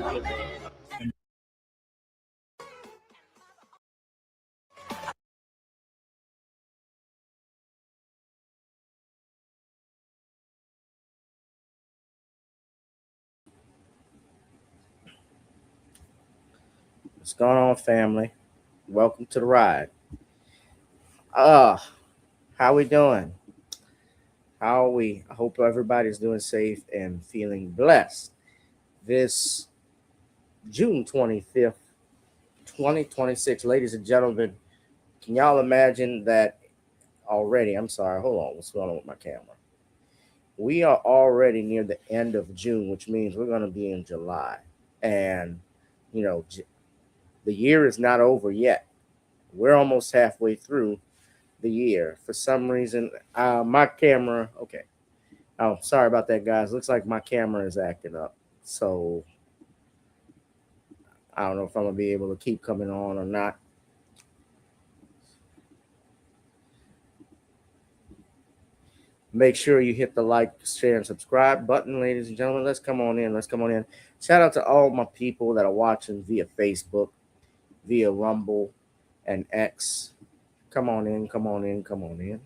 What's going on, family? Welcome to the ride. Uh, how we doing? How are we? I hope everybody's doing safe and feeling blessed. This June 25th, 2026, ladies and gentlemen, can y'all imagine that already? I'm sorry, hold on. What's going on with my camera? We are already near the end of June, which means we're going to be in July. And, you know, the year is not over yet. We're almost halfway through the year. For some reason, my camera, okay. Oh, sorry about that, guys. Looks like my camera is acting up. So I don't know if I'm going to be able to keep coming on or not. Make sure you hit the like, share, and subscribe button, ladies and gentlemen. Let's come on in. Let's come on in. Shout out to all my people that are watching via Facebook, via Rumble, and X. Come on in, come on in, come on in.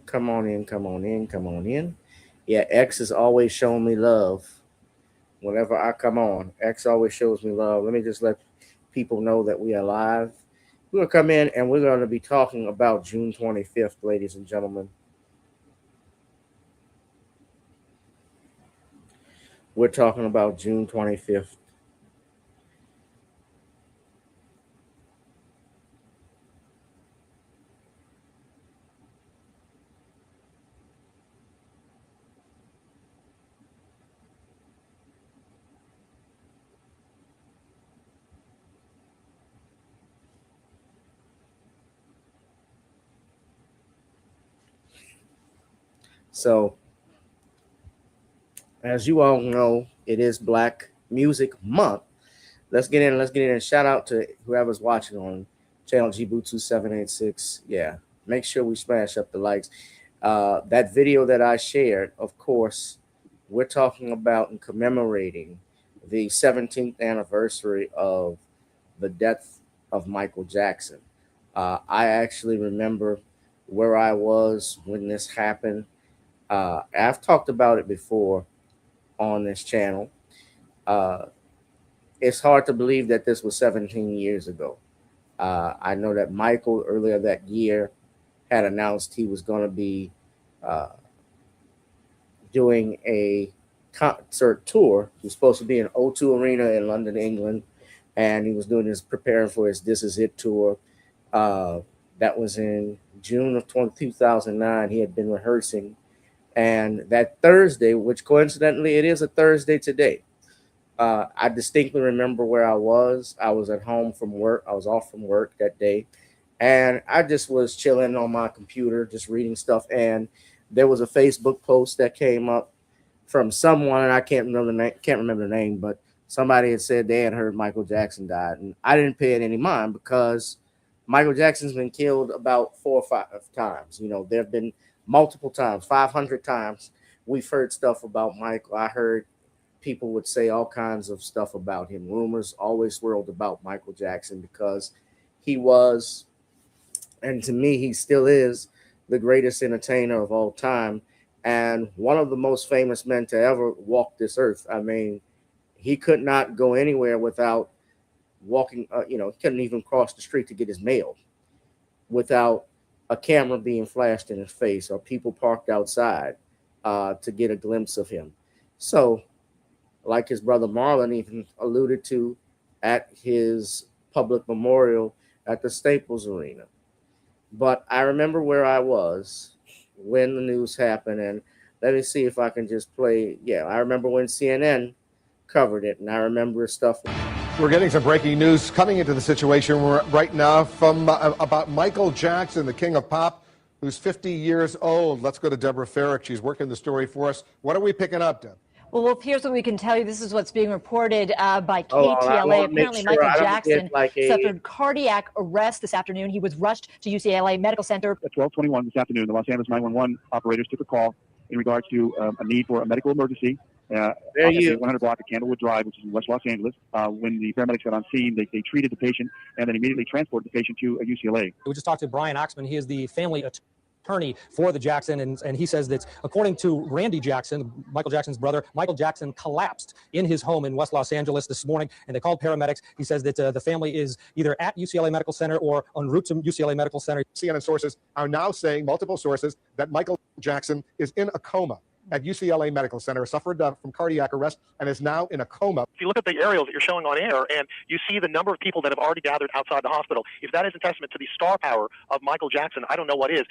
Come on in, come on in, come on in. Yeah, X is always showing me love. Whenever I come on, X always shows me love. Let me just let people know that we are live. We're going to come in and we're going to be talking about June 25th, ladies and gentlemen. We're talking about June 25th. So, as you all know, it is Black Music Month. Let's get in. Let's get in. Shout out to whoever's watching on channel Gbootu786. Yeah, make sure we smash up the likes. That video that I shared, of course, we're talking about and commemorating the 17th anniversary of the death of Michael Jackson. I actually remember where I was when this happened. I've talked about it before on this channel. Uh, it's hard to believe that this was 17 years ago. I know that Michael earlier that year had announced he was going to be uh, doing a concert tour. He was supposed to be in O2 Arena in London, England, and he was doing his preparing for his This Is It tour. That was in June of 2009. He had been rehearsing, and that Thursday, which coincidentally it is a Thursday today, I distinctly remember where I was. I was at home from work. I was off from work that day, and I just was chilling on my computer, just reading stuff. And there was a Facebook post that came up from someone, and I can't remember the name, but somebody had said they had heard Michael Jackson died, and I didn't pay it any mind because Michael Jackson's been killed about 4 or 5 times. You know, there have been multiple times, 500 times. We've heard stuff about Michael. I heard people would say all kinds of stuff about him. Rumors always swirled about Michael Jackson because he was, and to me, he still is, the greatest entertainer of all time and one of the most famous men to ever walk this earth. I mean, he could not go anywhere without walking, he couldn't even cross the street to get his mail without a camera being flashed in his face or people parked outside to get a glimpse of him. So, like his brother Marlon even alluded to at his public memorial at the Staples Arena. But I remember where I was when the news happened, and let me see if I can just play. Yeah, I remember when CNN covered it, and I remember stuff. We're getting some breaking news coming into the situation right now from about Michael Jackson, the king of pop, who's 50 years old. Let's go to Deborah Farrick. She's working the story for us. What are we picking up, Deb? Well, here's what we can tell you. This is what's being reported by KTLA. Apparently, Michael Jackson suffered cardiac arrest this afternoon. He was rushed to UCLA Medical Center. At 12:21 this afternoon, the Los Angeles 911 operators took a call in regards to a need for a medical emergency at the 100 block of Candlewood Drive, which is in West Los Angeles. When the paramedics got on scene, they treated the patient and then immediately transported the patient to UCLA. We just talked to Brian Oxman. He is the family attorney for the Jackson, and he says that according to Randy Jackson, Michael Jackson's brother, Michael Jackson collapsed in his home in West Los Angeles this morning, and they called paramedics. He says that the family is either at UCLA Medical Center or en route to UCLA Medical Center. CNN sources are now saying, multiple sources, that Michael Jackson is in a coma at UCLA Medical Center, suffered from cardiac arrest, and is now in a coma. If you look at the aerials that you're showing on air, and you see the number of people that have already gathered outside the hospital, if that is a testament to the star power of Michael Jackson, I don't know what is.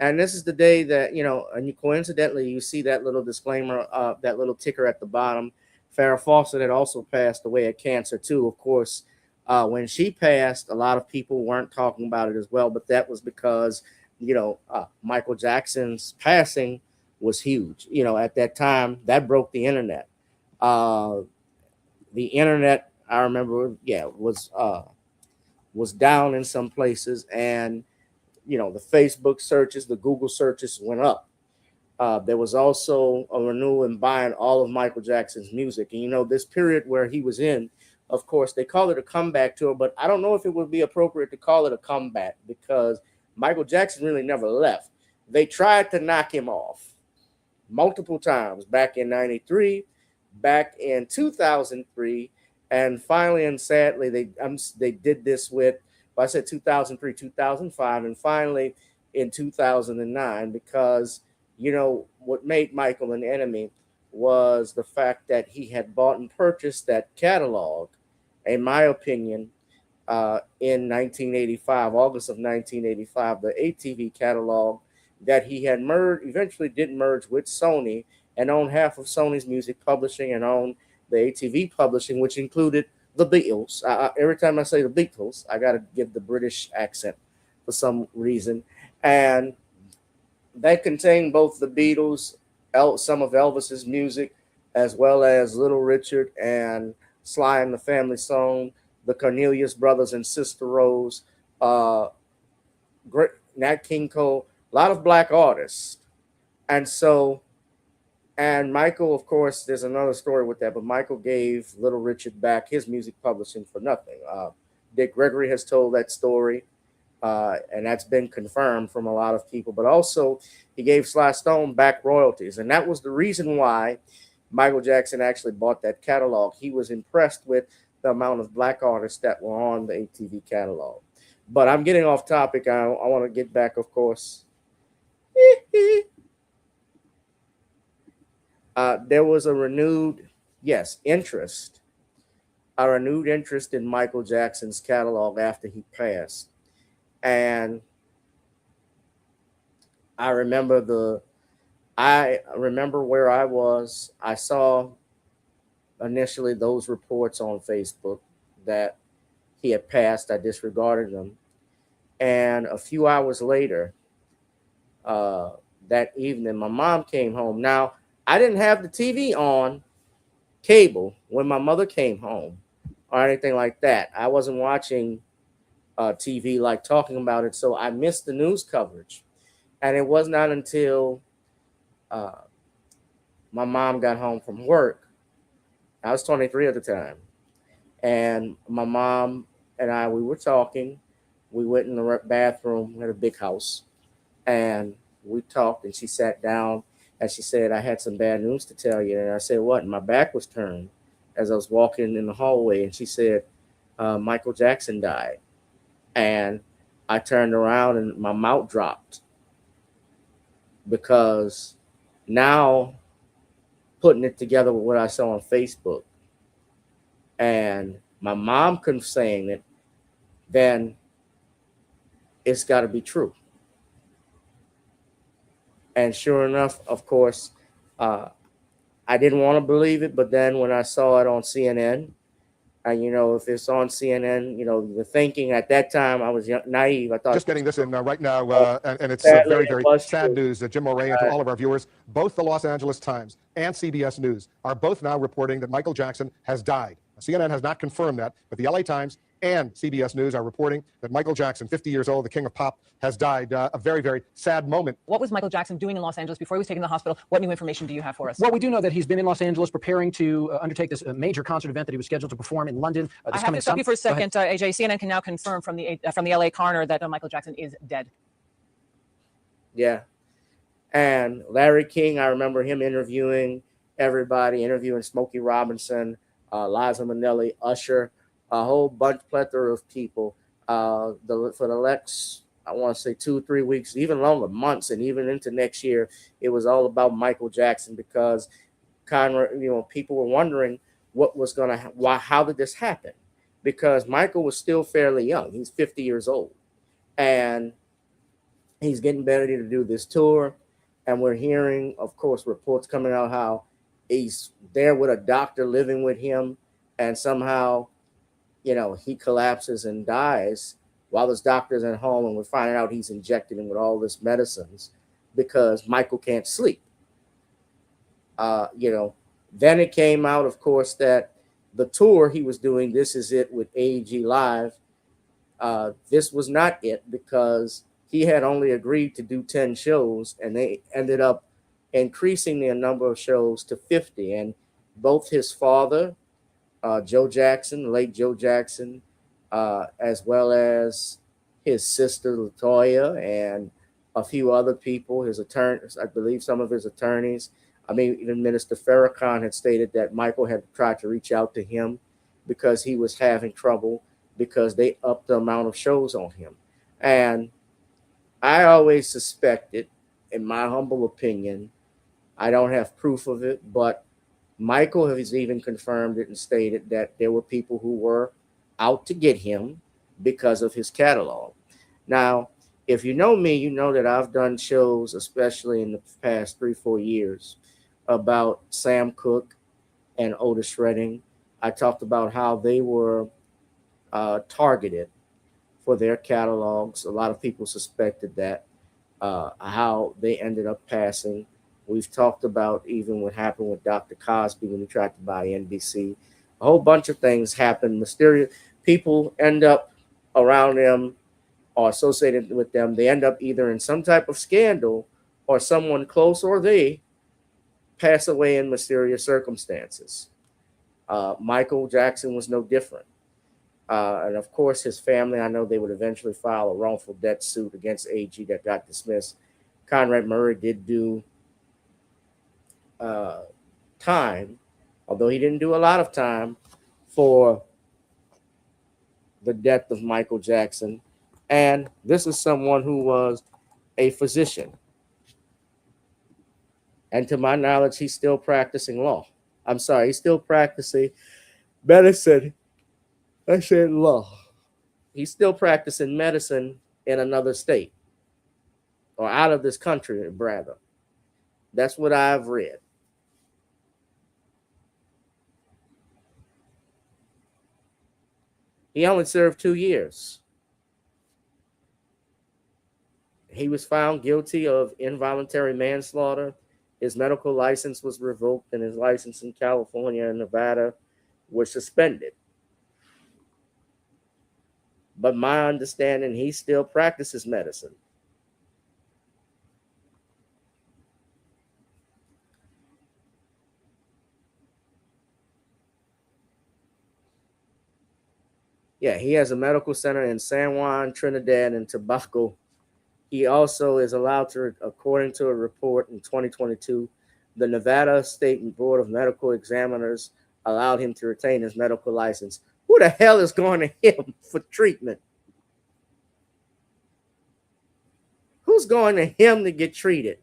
And this is the day that, and coincidentally, you see that little disclaimer, that little ticker at the bottom. Farrah Fawcett had also passed away of cancer, too. Of course, when she passed, a lot of people weren't talking about it as well, but that was because, Michael Jackson's passing was huge. At that time, that broke the internet. The internet, I remember, was down in some places, and the Facebook searches, the Google searches went up. There was also a renewal in buying all of Michael Jackson's music. And, this period where he was in, of course, they call it a comeback tour, but I don't know if it would be appropriate to call it a comeback because Michael Jackson really never left. They tried to knock him off multiple times back in 93, back in 2003, and finally and sadly, they did this with, I said 2003, 2005, and finally in 2009, because, what made Michael an enemy was the fact that he had bought and purchased that catalog, in my opinion, in 1985, August of 1985, the ATV catalog that he had eventually did merge with Sony and owned half of Sony's music publishing and owned the ATV publishing, which included the Beatles. Every time I say the Beatles, I got to give the British accent for some reason. And that contained both the Beatles, some of Elvis's music, as well as Little Richard and Sly and the Family Stone, the Cornelius Brothers and Sister Rose, Nat King Cole, a lot of black artists. And Michael, of course, there's another story with that, but Michael gave Little Richard back his music publishing for nothing. Dick Gregory has told that story, and that's been confirmed from a lot of people. But also, he gave Sly Stone back royalties, and that was the reason why Michael Jackson actually bought that catalog. He was impressed with the amount of black artists that were on the ATV catalog. But I'm getting off topic. I want to get back, of course. There was a renewed interest in Michael Jackson's catalog after he passed. And I remember where I was. I saw initially those reports on Facebook that he had passed. I disregarded them. And a few hours later, that evening, my mom came home. Now, I didn't have the TV on cable when my mother came home or anything like that. I wasn't watching TV, like talking about it, so I missed the news coverage. And it was not until my mom got home from work. I was 23 at the time. And my mom and we were talking. We went in the bathroom. We had a big house. And we talked, and she sat down, and she said, I had some bad news to tell you. And I said, what? And my back was turned as I was walking in the hallway. And she said, Michael Jackson died. And I turned around, and my mouth dropped. Because now, putting it together with what I saw on Facebook, and my mom saying it, then it's got to be true. And sure enough, of course, I didn't want to believe it, but then when I saw it on CNN, and if it's on CNN, the thinking at that time, I was naive. I thought just getting this in right now, and it's very, very sad news. Jim Moray, and to all of our viewers, both the Los Angeles Times and CBS News are both now reporting that Michael Jackson has died. CNN has not confirmed that, but the LA Times and CBS News are reporting that Michael Jackson, 50 years old, the king of pop, has died. A very, very sad moment. What was Michael Jackson doing in Los Angeles before he was taken to the hospital? What new information do you have for us? Well, we do know that he's been in Los Angeles preparing to undertake this major concert event that he was scheduled to perform in London. I have to stop you for a second, AJ. CNN can now confirm from the LA coroner that Michael Jackson is dead. Yeah. And Larry King, I remember him interviewing everybody, interviewing Smokey Robinson, Liza Minnelli, Usher, a whole plethora of people. For the next, I want to say 2-3 weeks, even longer, months, and even into next year, it was all about Michael Jackson because people were wondering what was going to, how did this happen? Because Michael was still fairly young. He's 50 years old. And he's getting ready to do this tour. And we're hearing, of course, reports coming out how he's there with a doctor living with him. And somehow, he collapses and dies while his doctor's at home. And we're finding out he's injecting him with all this medicines because Michael can't sleep. Then it came out, of course, that the tour he was doing, This Is It with AEG Live, this was not it because he had only agreed to do 10 shows and they ended up increasing the number of shows to 50. And both his father, Joe Jackson, late Joe Jackson, as well as his sister LaToya and a few other people, his attorneys, I believe some of his attorneys. I mean, even Minister Farrakhan had stated that Michael had tried to reach out to him because he was having trouble because they upped the amount of shows on him. And I always suspected, in my humble opinion, I don't have proof of it, but Michael has even confirmed it and stated that there were people who were out to get him because of his catalog. Now, if you know me, you know that I've done shows, especially in the past 3-4 years, about Sam Cooke and Otis Redding. I talked about how they were targeted for their catalogs. A lot of people suspected that, how they ended up passing. We've talked about even what happened with Dr. Cosby when he tried to buy NBC. A whole bunch of things happened. Mysterious people end up around them or associated with them. They end up either in some type of scandal or someone close or they pass away in mysterious circumstances. Michael Jackson was no different. And of course, his family, I know they would eventually file a wrongful death suit against AG that got dismissed. Conrad Murray did do time, although he didn't do a lot of time for the death of Michael Jackson. And this is someone who was a physician. And to my knowledge, he's still practicing law. I'm sorry, he's still practicing medicine. I said law. He's still practicing medicine in another state or out of this country, rather. That's what I've read. He only served 2 years. He was found guilty of involuntary manslaughter. His medical license was revoked and his license in California and Nevada was suspended. But my understanding, he still practices medicine. Yeah, he has a medical center in San Juan, Trinidad, and Tobago. He also is allowed to, according to a report in 2022, the Nevada State Board of Medical Examiners allowed him to retain his medical license. Who the hell is going to him for treatment? Who's going to him to get treated?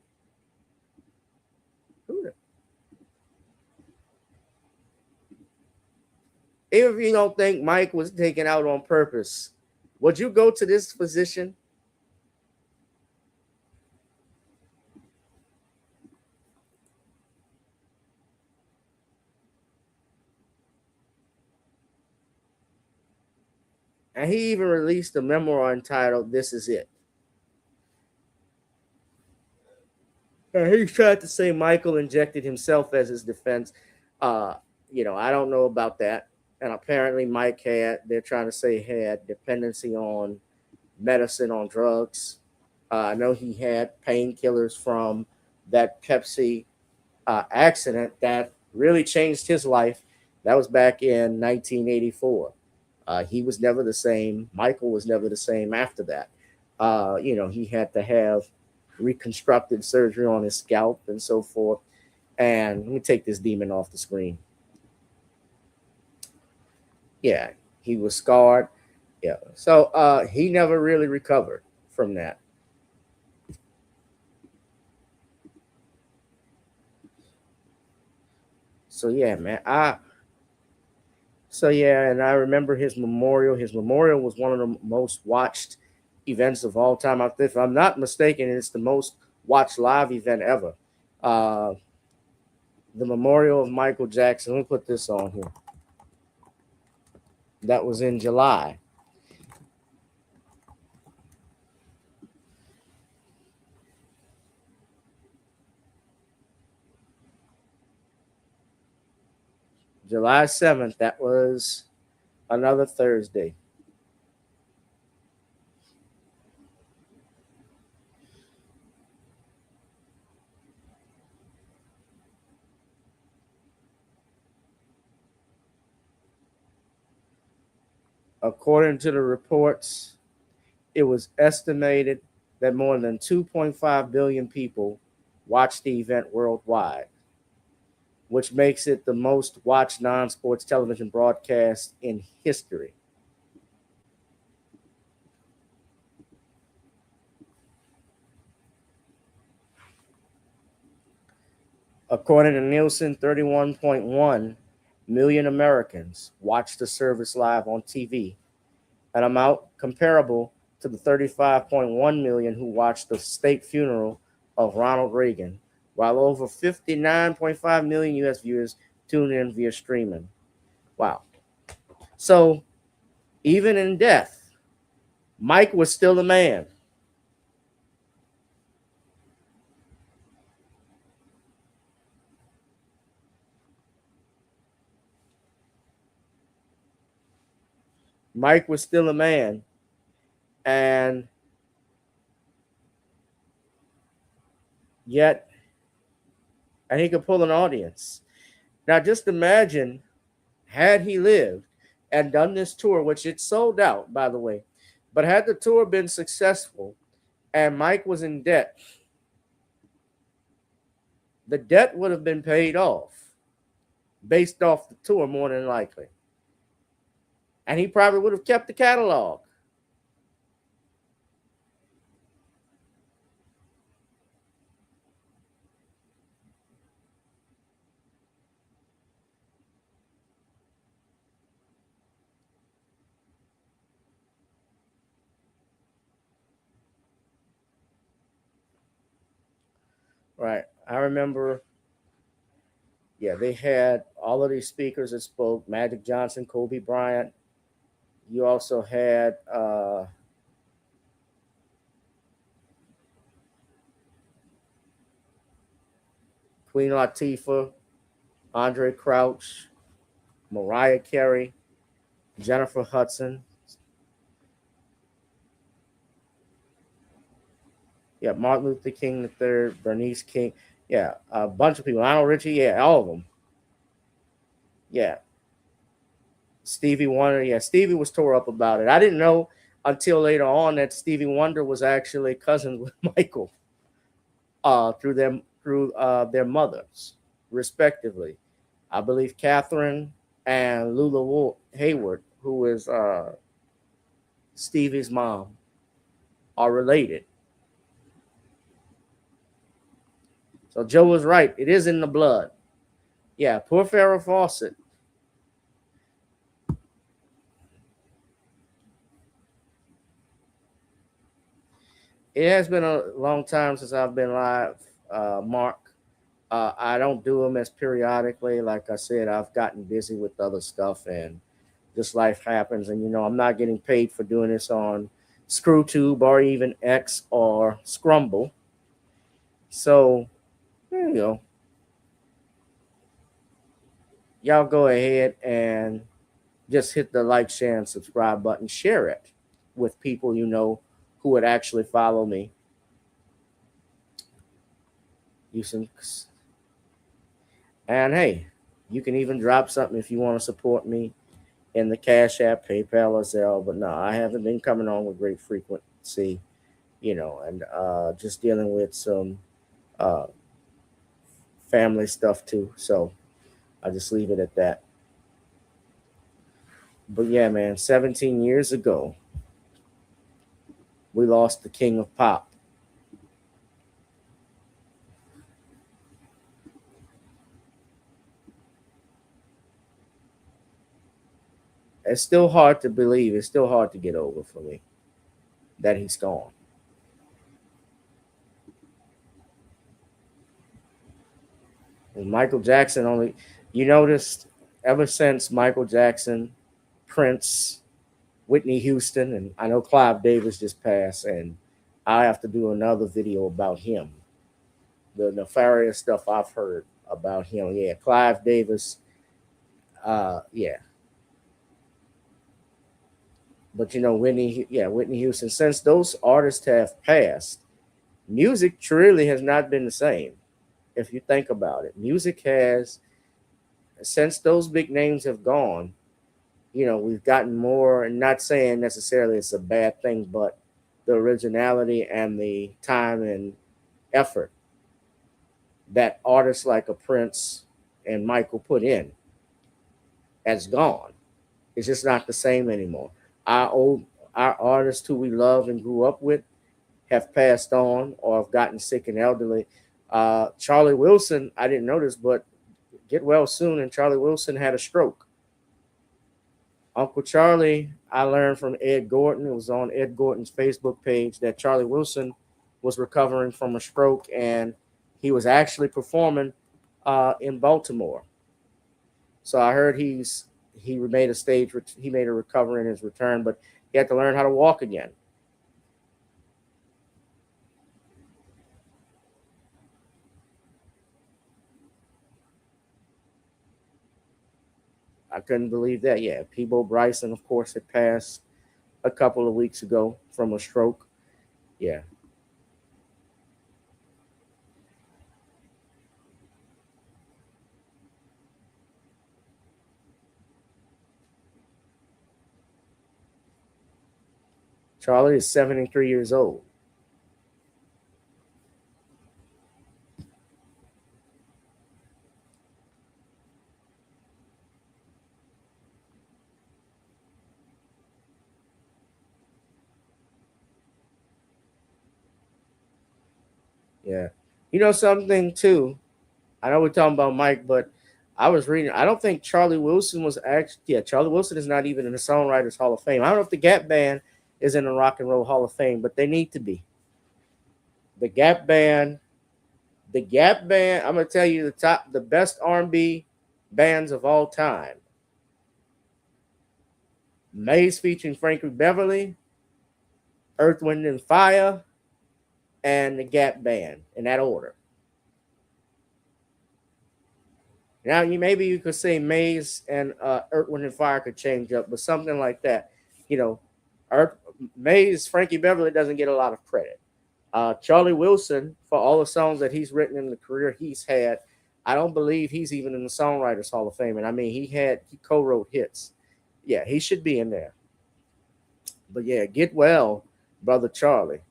Even if you don't think Mike was taken out on purpose, would you go to this physician? And he even released a memoir entitled This Is It. And he tried to say Michael injected himself as his defense. I don't know about that. And apparently Mike had, they're trying to say, had dependency on medicine, on drugs. I know he had painkillers from that Pepsi accident that really changed his life. That was back in 1984. He was never the same. Michael was never the same after that. He had to have reconstructed surgery on his scalp and so forth. And let me take this demon off the screen. Yeah, he was scarred. Yeah. So he never really recovered from that. So yeah, man. And I remember his memorial. His memorial was one of the most watched events of all time. If I'm not mistaken, it's the most watched live event ever. Uh, the memorial of Michael Jackson. Let me put this on here. That was in July. July 7th. That was another Thursday. According to the reports, it was estimated that more than 2.5 billion people watched the event worldwide, which makes it the most watched non sports television broadcast in history. According to Nielsen, 31.1 million Americans watched the service live on TV, an amount comparable to the 35.1 million who watched the state funeral of Ronald Reagan, while over 59.5 million US viewers tuned in via streaming. Wow. So even in death, Mike was still a man. Mike was still a man. And yet, and he could pull an audience. Now, just imagine had he lived and done this tour, which it sold out, by the way, but had the tour been successful and Mike was in debt, the debt would have been paid off based off the tour, more than likely. And he probably would have kept the catalog. Right. I remember, yeah, they had all of these speakers that spoke: Magic Johnson, Kobe Bryant. You also had Queen Latifah, Andre Crouch, Mariah Carey, Jennifer Hudson. Yeah, Martin Luther King III, Bernice King. Yeah, a bunch of people. Lionel Richie. Yeah, all of them. Yeah, Stevie Wonder. Yeah, Stevie was tore up about it. I didn't know until later on that Stevie Wonder was actually cousins with Michael through their mothers, respectively. I believe Catherine and Lula Hayward, who is Stevie's mom, are related. So Joe was right. It is in the blood. Yeah, poor Farrah Fawcett. It has been a long time since I've been live, Mark. I don't do them as periodically. Like I said, I've gotten busy with other stuff and just life happens. And, I'm not getting paid for doing this on ScrewTube or even X or Scrumble. So, y'all go ahead and just hit the like, share, and subscribe button. Share it with people you know who would actually follow me. And hey, you can even drop something if you want to support me in the Cash App, PayPal, or Zelle. But no, I haven't been coming on with great frequency, and just dealing with some uh, family stuff too. So I'll just leave it at that. But yeah, man, 17 years ago, we lost the king of pop. It's still hard to believe. It's still hard to get over for me that he's gone. And Michael Jackson only, you noticed, ever since Michael Jackson, Prince, Whitney Houston, and I know Clive Davis just passed, and I have to do another video about him. The nefarious stuff I've heard about him. Yeah, Clive Davis. Yeah. But Whitney Houston. Since those artists have passed, music truly has not been the same. If you think about it, music has, since those big names have gone, we've gotten more, and not saying necessarily it's a bad thing, but the originality and the time and effort that artists like a Prince and Michael put in has gone. It's just not the same anymore. Our artists who we love and grew up with have passed on or have gotten sick and elderly. Charlie Wilson, I didn't notice, but get well soon, and Charlie Wilson had a stroke. Uncle Charlie, I learned from Ed Gordon. It was on Ed Gordon's Facebook page that Charlie Wilson was recovering from a stroke, and he was actually performing in Baltimore. So I heard he made a recovery in his return, but he had to learn how to walk again. I couldn't believe that. Yeah, Peabo Bryson, of course, had passed a couple of weeks ago from a stroke. Yeah. Charlie is 73 years old. Yeah. You know something too? I know we're talking about Mike, but I was reading. I don't think Charlie Wilson was actually. Yeah, Charlie Wilson is not even in the Songwriters Hall of Fame. I don't know if the Gap Band is in the Rock and Roll Hall of Fame, but they need to be. The Gap Band. The Gap Band. I'm gonna tell you the best R&B bands of all time. Maze featuring Frankie Beverly, Earth, Wind, and Fire, and the Gap Band in that order. Now, maybe you could say Maze and Earth, Wind, and Fire could change up, but something like that. You know, Maze, Frankie Beverly doesn't get a lot of credit. Charlie Wilson, for all the songs that he's written in the career he's had, I don't believe he's even in the Songwriters Hall of Fame. And I mean, he co-wrote hits. Yeah, he should be in there. But yeah, get well, brother Charlie.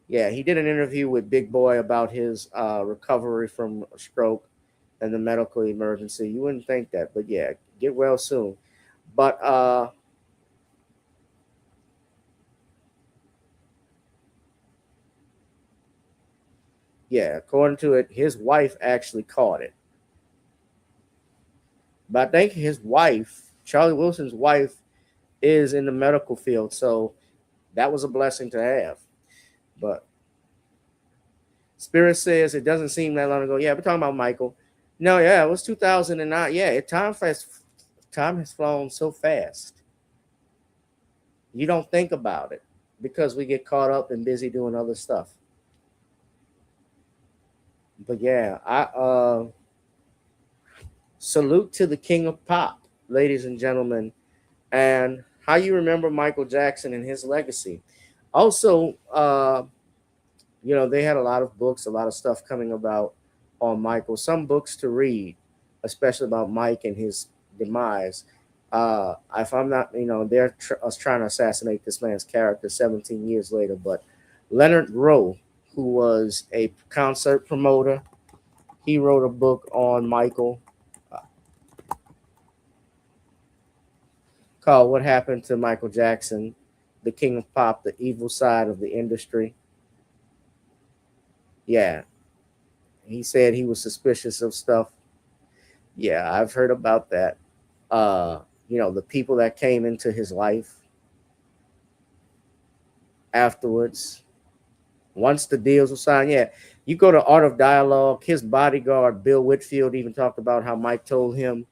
Yeah, he did an interview with Big Boy about his recovery from a stroke and the medical emergency. You wouldn't think that, but yeah, get well soon. But yeah, according to it, his wife actually caught it. But I think his wife, Charlie Wilson's wife, is in the medical field, so that was a blessing to have. But Spirit says it doesn't seem that long ago. Yeah, we're talking about Michael. No, yeah, it was 2009. Yeah, time has flown so fast. You don't think about it because we get caught up and busy doing other stuff. But yeah, I salute to the king of pop. ladies and gentlemen, and how you remember Michael Jackson and his legacy. Also, they had a lot of books, a lot of stuff coming about on Michael. Some books to read, especially about Mike and his demise. If I'm not, they're trying to assassinate this man's character 17 years later. But Leonard Rowe, who was a concert promoter, he wrote a book on Michael called "What Happened to Michael Jackson, the King of Pop: The Evil Side of the Industry." Yeah, he said he was suspicious of stuff. Yeah, I've heard about that. The people that came into his life afterwards, once the deals were signed. Yeah, you go to Art of Dialogue, his bodyguard, Bill Whitfield, even talked about how Mike told him,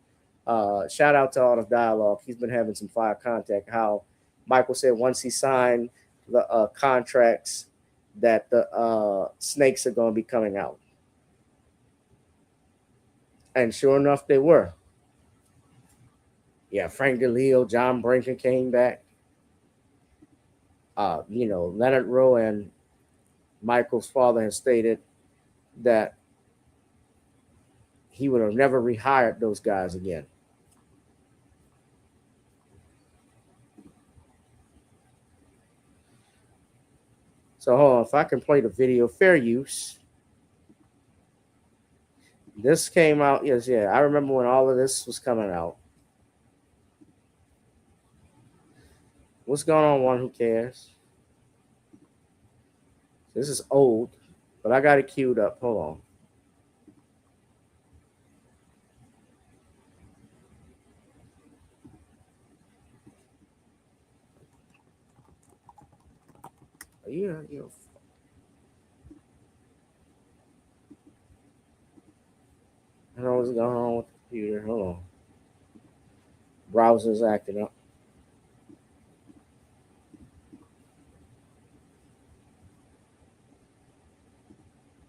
shout out to Art of Dialogue. He's been having some fire contact. How Michael said once he signed the contracts that the snakes are going to be coming out. And sure enough, they were. Yeah, Frank DeLeo, John Brinken came back. Leonard Rowe and Michael's father has stated that he would have never rehired those guys again. So hold on, if I can play the video, fair use. This came out, yes, yeah. I remember when all of this was coming out. What's going on, one who cares? This is old, but I got it queued up. Hold on. Yeah. I don't know what's going on with the computer. Hold on. Browser's acting up.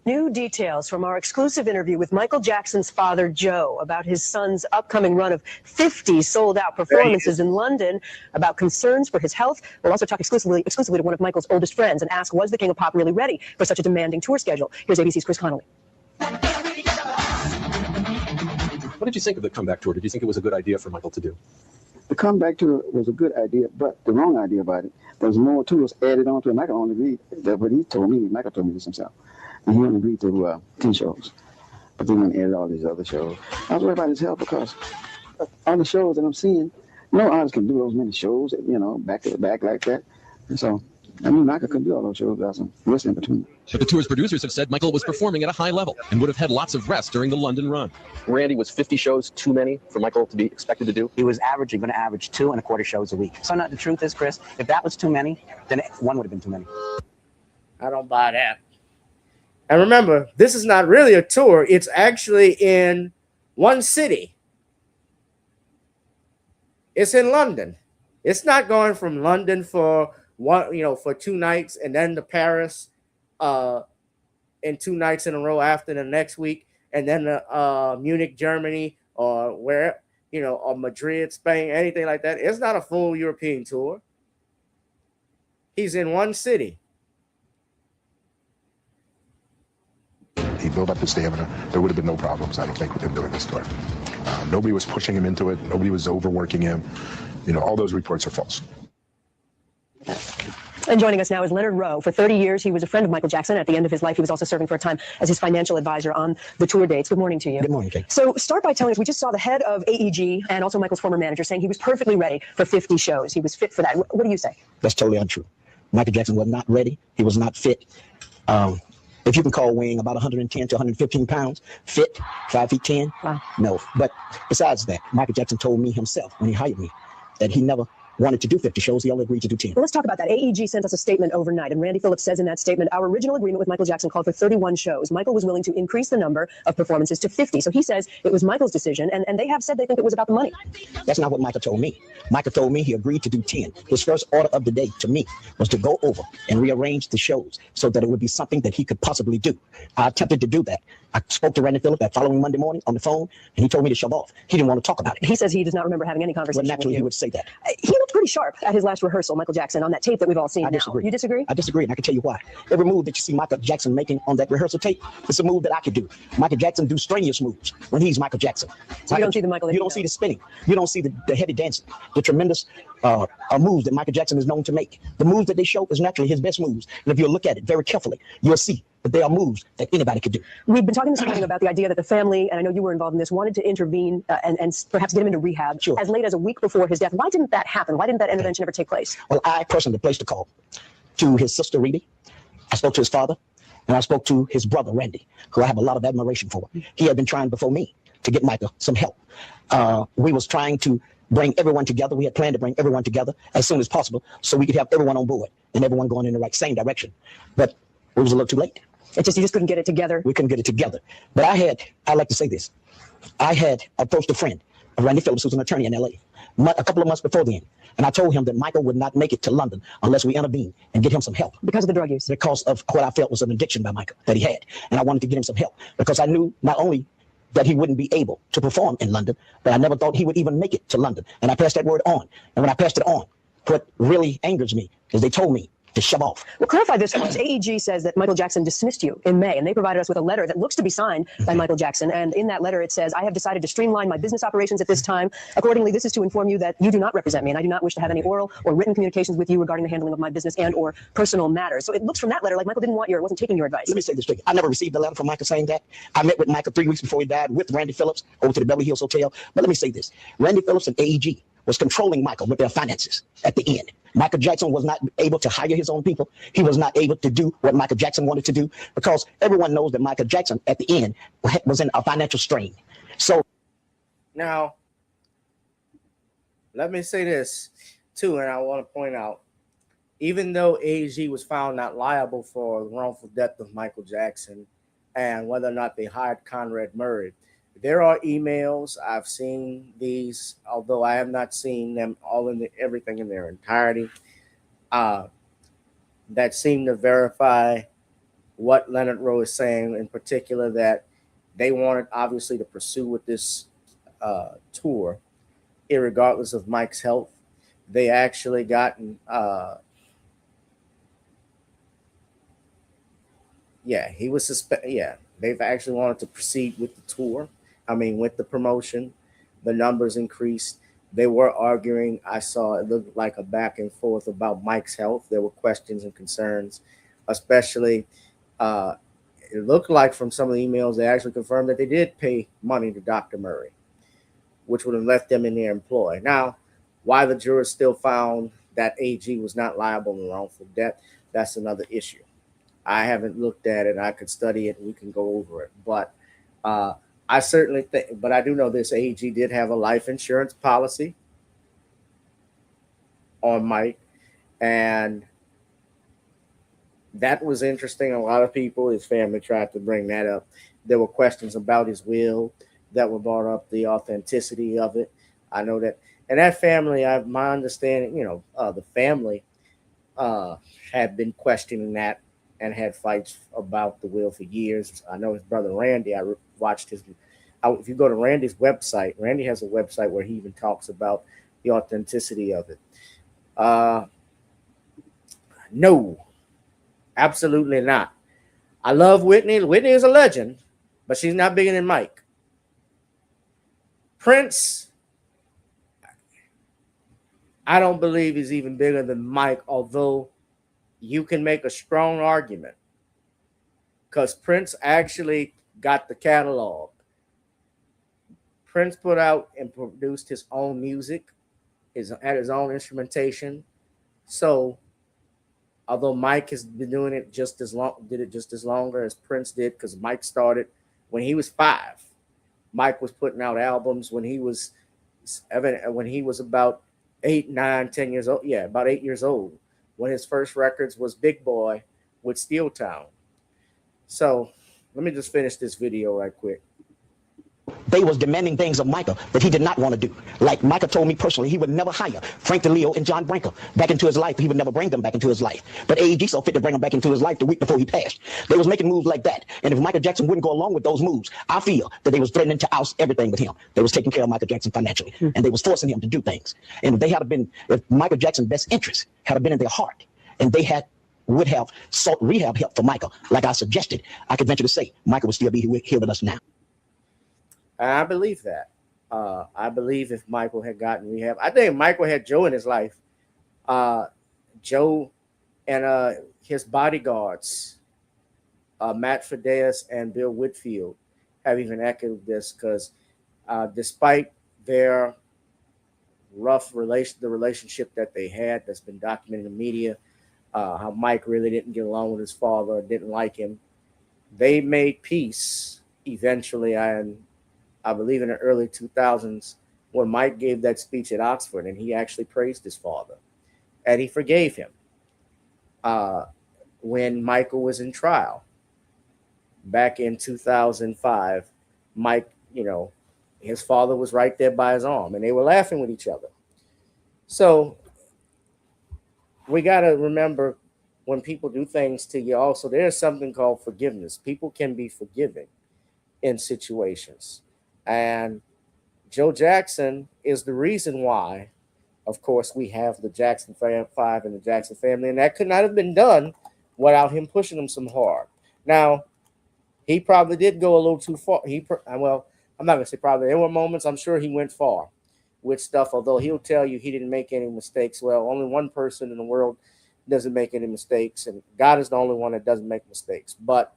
New details from our exclusive interview with Michael Jackson's father, Joe, about his son's upcoming run of 50 sold-out performances in London, about concerns for his health. We'll also talk exclusively to one of Michael's oldest friends and ask, was the King of Pop really ready for such a demanding tour schedule? Here's ABC's Chris Connolly. What did you think of the comeback tour? Did you think it was a good idea for Michael to do? The comeback tour was a good idea, but the wrong idea about it, there was more tours added on to it. Michael only agreed that what he told me. Michael told me this himself. And he only agreed to 10 shows. But then he added all these other shows. I was worried about his health because all the shows that I'm seeing, no artist can do those many shows, back to back like that. And so, Michael couldn't do all those shows without some rest in between. But the tour's producers have said Michael was performing at a high level and would have had lots of rest during the London run. Randy, was 50 shows too many for Michael to be expected to do? He was going to average 2.25 shows a week. So the truth is, Chris, if that was too many, then one would have been too many. I don't buy that. And remember, this is not really a tour. It's actually in one city. It's in London. It's not going from London for for 2 nights and then to Paris and 2 nights in a row after the next week, and then Munich, Germany, or where, or Madrid, Spain, anything like that. It's not a full European tour. He's in one city. He built up his stamina. There would have been no problems, I don't think, with him doing this tour. Nobody was pushing him into it. Nobody was overworking him. All those reports are false. And joining us now is Leonard Rowe. For 30 years, he was a friend of Michael Jackson. At the end of his life, he was also serving for a time as his financial advisor on the tour dates. Good morning to you. Good morning, Kate. So start by telling us, we just saw the head of AEG and also Michael's former manager saying he was perfectly ready for 50 shows. He was fit for that. What do you say? That's totally untrue. Michael Jackson was not ready. He was not fit. If you can call weighing about 110 to 115 pounds, fit, 5 feet 10, wow. No. But besides that, Michael Jackson told me himself when he hired me that he never wanted to do 50 shows. He only agreed to do 10. Well, let's talk about that. AEG sent us a statement overnight, and Randy Phillips says in that statement, our original agreement with Michael Jackson called for 31 shows. Michael was willing to increase the number of performances to 50. So he says it was Michael's decision, and they have said they think it was about the money. That's not what Michael told me. Michael told me he agreed to do 10. His first order of the day to me was to go over and rearrange the shows so that it would be something that he could possibly do. I attempted to do that. I spoke to Randy Phillips that following Monday morning on the phone, and he told me to shove off. He didn't want to talk about it. He says he does not remember having any conversation. Well, naturally, he would say that. He looked pretty sharp at his last rehearsal, Michael Jackson, on that tape that we've all seen. I disagree. You disagree? I disagree, and I can tell you why. Every move that you see Michael Jackson making on that rehearsal tape, it's a move that I could do. Michael Jackson do strenuous moves when he's Michael Jackson. So you don't see the Michael. You don't see the spinning. You don't see the heavy dancing, the tremendous moves that Michael Jackson is known to make. The moves that they show is naturally his best moves. And if you look at it very carefully, you'll see that they are moves that anybody could do. We've been talking this morning about the idea that the family, and I know you were involved in this, wanted to intervene and perhaps get him into rehab as late as a week before his death. Why didn't that happen? Why didn't that intervention ever take place? Well, I personally placed a call to his sister, Reedy. I spoke to his father, and I spoke to his brother, Randy, who I have a lot of admiration for. He had been trying before me to get Michael some help. We was trying to bring everyone together. We had planned to bring everyone together as soon as possible so we could have everyone on board and everyone going in the same direction. But it was a little too late. You just couldn't get it together. We couldn't get it together. But I like to say this. I had approached a friend, Randy Phillips, who's an attorney in LA, a couple of months before then. And I told him that Michael would not make it to London unless we intervene and get him some help. Because of the drug use? Because of what I felt was an addiction by Michael that he had. And I wanted to get him some help because I knew not only that he wouldn't be able to perform in London, but I never thought he would even make it to London. And I passed that word on. And when I passed it on, what really angers me is they told me to shove off. Well, clarify this for us. AEG says that Michael Jackson dismissed you in May, and they provided us with a letter that looks to be signed by Michael Jackson. And in that letter, it says, I have decided to streamline my business operations at this time. Accordingly, this is to inform you that you do not represent me, and I do not wish to have any oral or written communications with you regarding the handling of my business and or personal matters. So it looks from that letter like Michael didn't want wasn't taking your advice. Let me say this to you. I never received a letter from Michael saying that. I met with Michael 3 weeks before he died with Randy Phillips over to the Beverly Hills Hotel. But let me say this. Randy Phillips and AEG was controlling Michael with their finances at the end. Michael Jackson was not able to hire his own people. He was not able to do what Michael Jackson wanted to do because everyone knows that Michael Jackson at the end was in a financial strain. So now, let me say this too, and I want to point out, even though AEG was found not liable for the wrongful death of Michael Jackson and whether or not they hired Conrad Murray, there are emails. I've seen these, although I have not seen them all everything in their entirety, that seem to verify what Leonard Rowe is saying, in particular that they wanted obviously to pursue with this tour, irregardless of Mike's health. They actually gotten he was suspended. Yeah, they've actually wanted to proceed with the tour. With the promotion. The numbers increased. They were arguing. I saw it looked like a back and forth about Mike's health. There were questions and concerns, especially it looked like from some of the emails they actually confirmed that they did pay money to Dr. Murray, which would have left them in their employ. Now, why the jurors still found that AG was not liable in wrongful death, that's another issue. I haven't looked at it. I could study it and we can go over it. But I certainly think, but I do know this, AEG did have a life insurance policy on Mike, and that was interesting. A lot of people, his family tried to bring that up. There were questions about his will that were brought up, the authenticity of it. I know that, and that family, my understanding, the family had been questioning that and had fights about the will for years. I know his brother Randy, I watched his, if you go to Randy's website, Randy has a website where he even talks about the authenticity of it. No, absolutely not. I love Whitney. Whitney is a legend, but she's not bigger than Mike. Prince, I don't believe is even bigger than Mike, although you can make a strong argument because Prince actually got the catalog. Prince put out and produced his own music, had his own instrumentation. So, although Mike has been doing it just as longer as Prince did, because Mike started when he was 5. Mike was putting out albums when he was about 8, 9, 10 years old. Yeah, about 8 years old when his first records was Big Boy with Steel Town. So let me just finish this video right quick. They was demanding things of Micah that he did not want to do. Like Micah told me personally, he would never hire Frank DeLeo and John Branca back into his life. He would never bring them back into his life. But AEG saw fit to bring them back into his life the week before he passed. They was making moves like that. And if Michael Jackson wouldn't go along with those moves, I feel that they was threatening to oust everything with him. They was taking care of Michael Jackson financially. And they was forcing him to do things. And if Michael Jackson's best interest had been in their heart, and they would have sought rehab help for Michael, like I suggested, I could venture to say Michael would still be here with us now. I believe that. I believe if Michael had gotten rehab, I think Michael had Joe in his life. Joe and his bodyguards, Matt Fideas and Bill Whitfield, have even echoed this because despite their the relationship that they had that's been documented in the media, how Mike really didn't get along with his father, didn't like him, they made peace eventually. And I believe in the early 2000s when Mike gave that speech at Oxford and he actually praised his father and he forgave him. When Michael was in trial back in 2005, Mike, his father was right there by his arm and they were laughing with each other. So we got to remember when people do things to you also, there's something called forgiveness. People can be forgiving in situations. And Joe Jackson is the reason why, of course, we have the Jackson 5 and the Jackson family. And that could not have been done without him pushing them some hard. Now, he probably did go a little too far. Well, I'm not going to say probably. There were moments I'm sure he went far with stuff, although he'll tell you he didn't make any mistakes. Well, only one person in the world doesn't make any mistakes, and God is the only one that doesn't make mistakes. But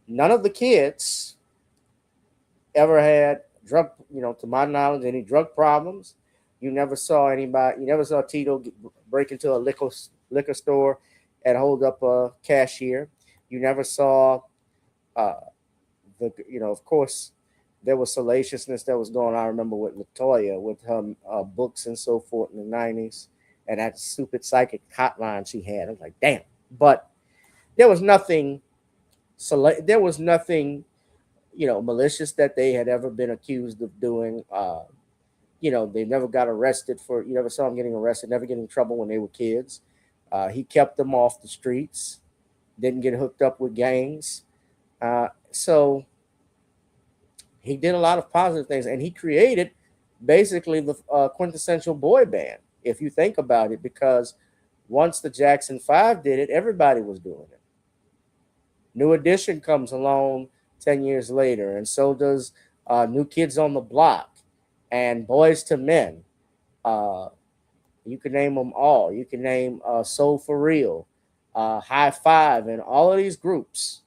none of the kids ever had drug, to my knowledge, any drug problems. You never saw Tito break into a liquor store and hold up a cashier. You never saw, of course, there was salaciousness that was going on. I remember with Latoya, with her books and so forth in the 90s, and that stupid psychic hotline she had. I was like, damn. But there was nothing, malicious that they had ever been accused of doing. They never got arrested you never saw them getting arrested, never getting in trouble when they were kids. He kept them off the streets, didn't get hooked up with gangs. So he did a lot of positive things, and he created basically the quintessential boy band, if you think about it, because once the Jackson 5 did it, everybody was doing it. New Edition comes along 10 years later, and so does New Kids on the Block and Boys to Men. You can name them all. You can name Soul for Real, High Five, and all of these groups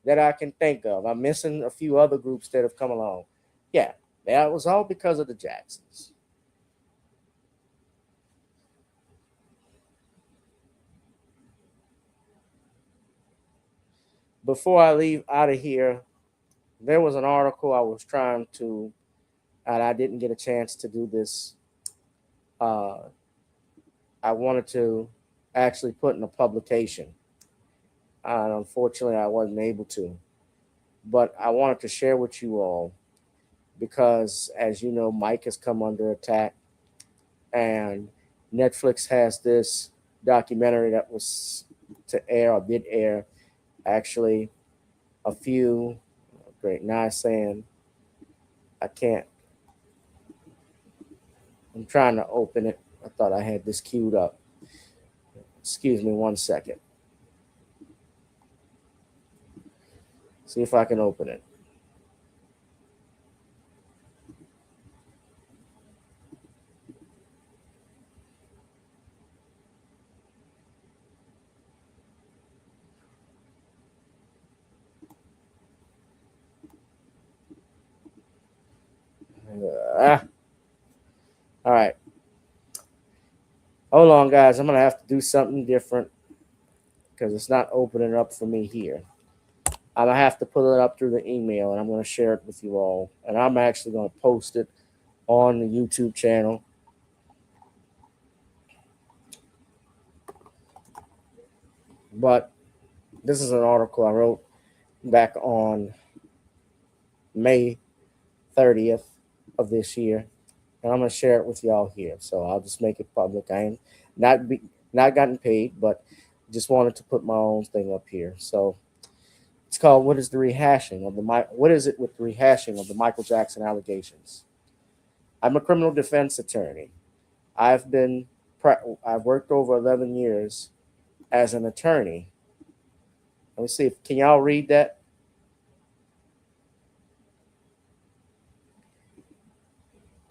that I can think of. I'm missing a few other groups that have come along. Yeah, that was all because of the Jacksons. Before I leave out of here, there was an article I was trying to, and I didn't get a chance to do this. I wanted to actually put in a publication. And unfortunately, I wasn't able to. But I wanted to share with you all because, as you know, Mike has come under attack. And Netflix has this documentary that was to air or did air actually a few. Great. Now I'm saying I can't. I'm trying to open it. I thought I had this queued up. Excuse me 1 second. See if I can open it. All right. Hold on, guys. I'm going to have to do something different because it's not opening up for me here. I'm going to have to put it up through the email, and I'm going to share it with you all. And I'm actually going to post it on the YouTube channel. But this is an article I wrote back on May 30th of this year, and I'm gonna share it with y'all here. So I'll just make it public. I ain't not be not gotten paid, but just wanted to put my own thing up here. So it's called "What is the rehashing of the What is it with the rehashing of the Michael Jackson allegations?" I'm a criminal defense attorney. I've been I've worked over 11 years as an attorney. Let me see if can y'all read that?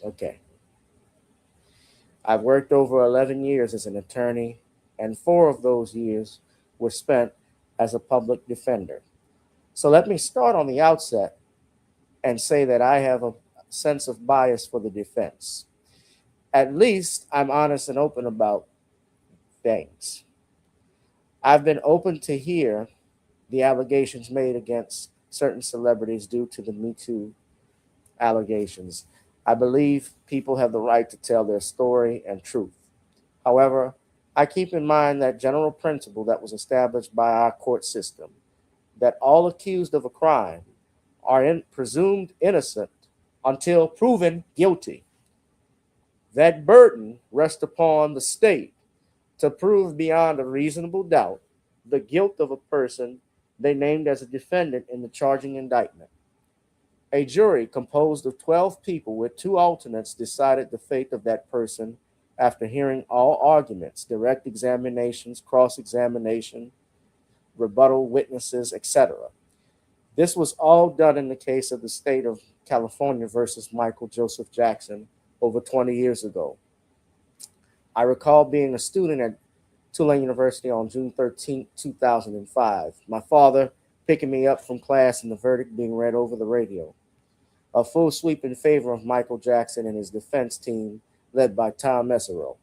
Okay. I've worked over 11 years as an attorney, and 4 of those years were spent as a public defender. So let me start on the outset and say that I have a sense of bias for the defense. At least I'm honest and open about things. I've been open to hear the allegations made against certain celebrities due to the Me Too allegations. I believe people have the right to tell their story and truth. However, I keep in mind that general principle that was established by our court system that all accused of a crime are presumed innocent until proven guilty. That burden rests upon the state to prove beyond a reasonable doubt the guilt of a person they named as a defendant in the charging indictment. A jury composed of 12 people with 2 alternates decided the fate of that person after hearing all arguments, direct examinations, cross examination, rebuttal witnesses, etc. This was all done in the case of the state of California versus Michael Joseph Jackson over 20 years ago. I recall being a student at Tulane University on June 13, 2005. My father picking me up from class and the verdict being read over the radio. A full sweep in favor of Michael Jackson and his defense team led by Tom Mesereau.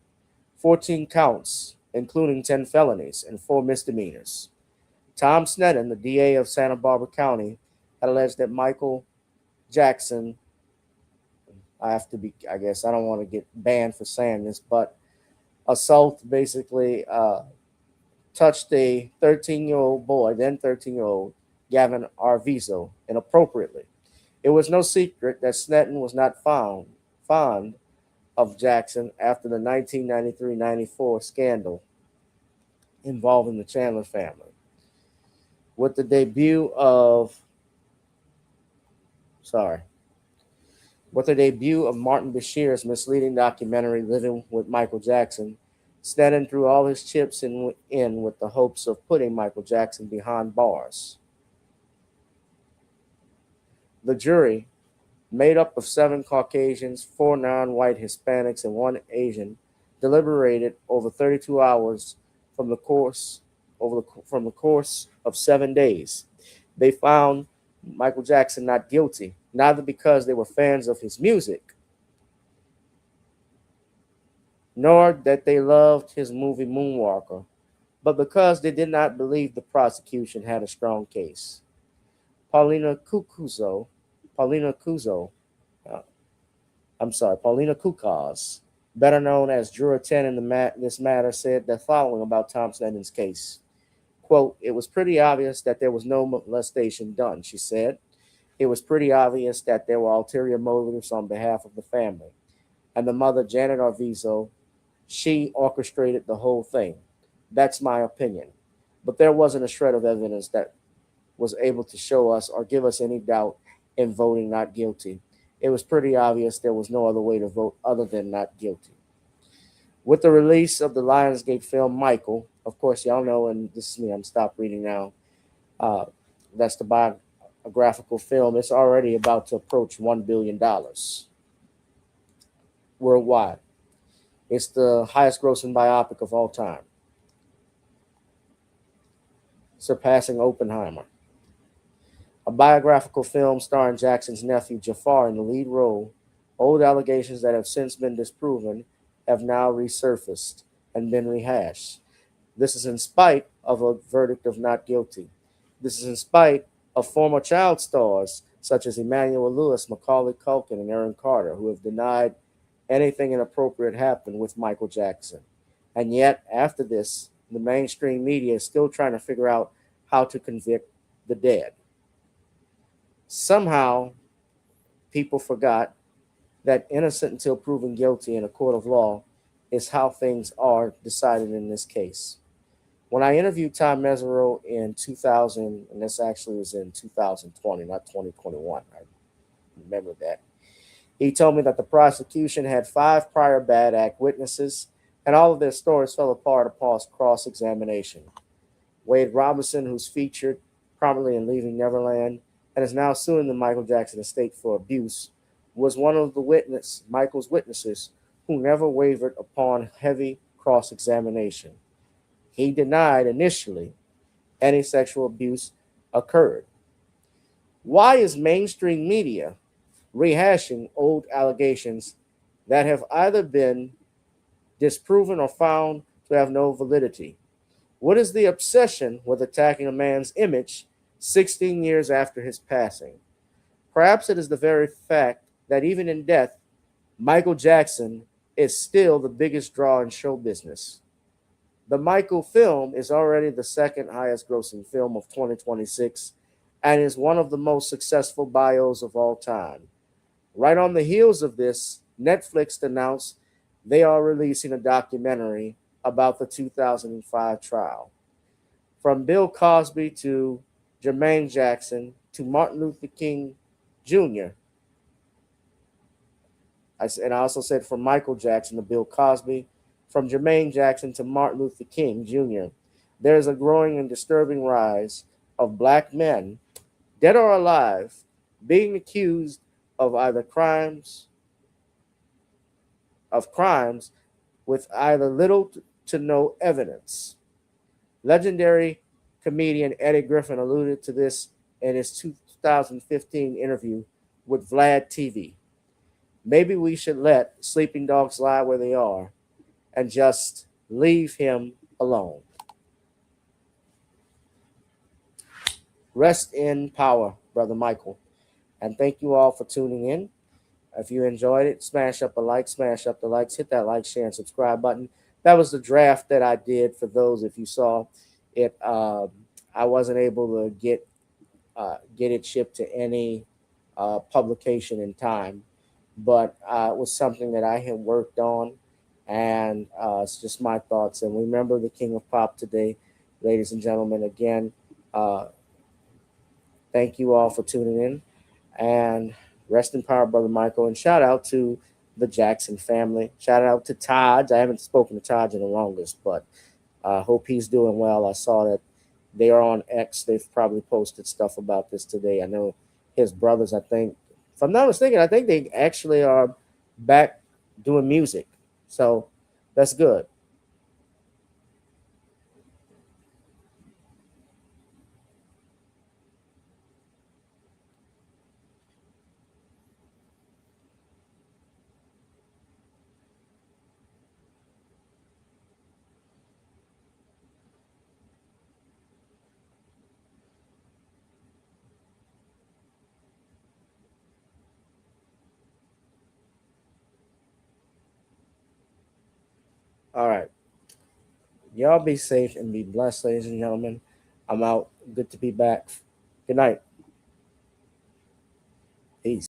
14 counts, including 10 felonies and 4 misdemeanors. Tom Sneddon, the DA of Santa Barbara County, had alleged that Michael Jackson, I guess, I don't want to get banned for saying this, but assault basically touched a 13-year-old boy, then 13-year-old Gavin Arvizo, inappropriately. It was no secret that Sneddon was not fond of Jackson after the 1993-94 scandal involving the Chandler family. With the debut of Martin Bashir's misleading documentary Living with Michael Jackson, Sneddon threw all his chips in with the hopes of putting Michael Jackson behind bars. The jury, made up of 7 Caucasians, 4 non-white Hispanics, and 1 Asian, deliberated over 32 hours from the course of 7 days. They found Michael Jackson not guilty, neither because they were fans of his music, nor that they loved his movie Moonwalker, but because they did not believe the prosecution had a strong case. Paulina Kukoc, better known as Juror 10 in this matter, said the following about Tom Sneddon's case. Quote, "It was pretty obvious that there was no molestation done," she said. "It was pretty obvious that there were ulterior motives on behalf of the family. And the mother, Janet Arvizo, she orchestrated the whole thing. That's my opinion. But there wasn't a shred of evidence that was able to show us or give us any doubt in voting not guilty. It was pretty obvious there was no other way to vote other than not guilty." With the release of the Lionsgate film Michael, of course, y'all know, and this is me, I'm stop reading now. That's the biographical film. It's already about to approach $1 billion worldwide. It's the highest grossing biopic of all time, surpassing Oppenheimer. A biographical film starring Jackson's nephew Jafar in the lead role. Old allegations that have since been disproven have now resurfaced and been rehashed. This is in spite of a verdict of not guilty. This is in spite of former child stars such as Emmanuel Lewis, Macaulay Culkin, and Aaron Carter, who have denied anything inappropriate happened with Michael Jackson. And yet, after this, the mainstream media is still trying to figure out how to convict the dead. Somehow, people forgot that innocent until proven guilty in a court of law is how things are decided in this case. When I interviewed Tom Mesereau in 2000, and this actually was in 2020, not 2021, I remember that, he told me that the prosecution had 5 prior bad act witnesses, and all of their stories fell apart upon cross-examination. Wade Robinson, who's featured prominently in Leaving Neverland and is now suing the Michael Jackson estate for abuse, was one of the Michael's witnesses, who never wavered upon heavy cross-examination. He denied initially any sexual abuse occurred. Why is mainstream media rehashing old allegations that have either been disproven or found to have no validity? What is the obsession with attacking a man's image 16 years after his passing? Perhaps it is the very fact that even in death, Michael Jackson is still the biggest draw in show business. The Michael film is already the second highest grossing film of 2026 and is one of the most successful bios of all time. Right on the heels of this, Netflix announced they are releasing a documentary about the 2005 trial. From Bill Cosby to Jermaine Jackson to Martin Luther King Jr., and I also said from Michael Jackson to Bill Cosby, from Jermaine Jackson to Martin Luther King Jr., there is a growing and disturbing rise of black men, dead or alive, being accused of either crimes with either little to no evidence. Legendary comedian Eddie Griffin alluded to this in his 2015 interview with Vlad TV. Maybe we should let sleeping dogs lie where they are and just leave him alone. Rest in power, Brother Michael. And thank you all for tuning in. If you enjoyed it, smash up a like, smash up the likes, hit that like, share, and subscribe button. That was the draft that I did for those. If you saw it, I wasn't able to get it shipped to any publication in time, but it was something that I had worked on, and it's just my thoughts. And remember the King of Pop today, ladies and gentlemen. Again, thank you all for tuning in, and rest in power, Brother Michael. And shout out to the Jackson family. Shout out to Taj. I haven't spoken to Taj in the longest, but I hope he's doing well. I saw that they are on X. They've probably posted stuff about this today. I know his brothers, I think, if I'm not mistaken, I think they actually are back doing music. So that's good. All right. Y'all be safe and be blessed, ladies and gentlemen. I'm out. Good to be back. Good night. Peace.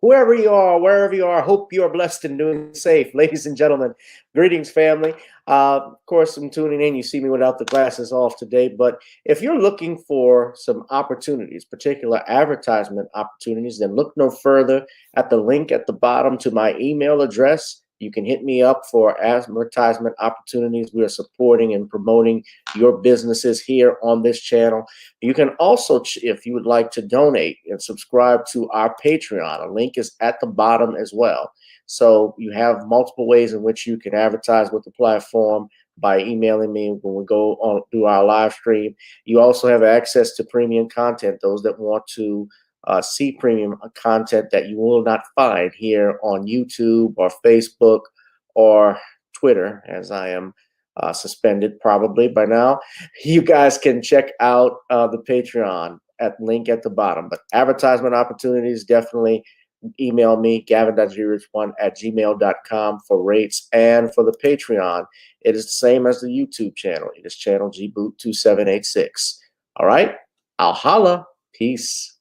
Whoever you are, wherever you are, hope you are blessed and doing safe. Ladies and gentlemen, greetings, family. Of course, I'm tuning in. You see me without the glasses off today. But if you're looking for some opportunities, particular advertisement opportunities, then look no further at the link at the bottom to my email address. You can hit me up for advertisement opportunities. We are supporting and promoting your businesses here on this channel. You can also, if you would like to donate and subscribe to our Patreon, a link is at the bottom as well. So you have multiple ways in which you can advertise with the platform by emailing me when we go on do our live stream. You also have access to premium content, those that want to see premium content that you will not find here on YouTube or Facebook or Twitter, as I am suspended probably by now. You guys can check out the Patreon at link at the bottom. But advertisement opportunities, definitely email me, gavin.grich1@gmail.com for rates and for the Patreon. It is the same as the YouTube channel. It is channel gboot2786. All right, I'll holla. Peace.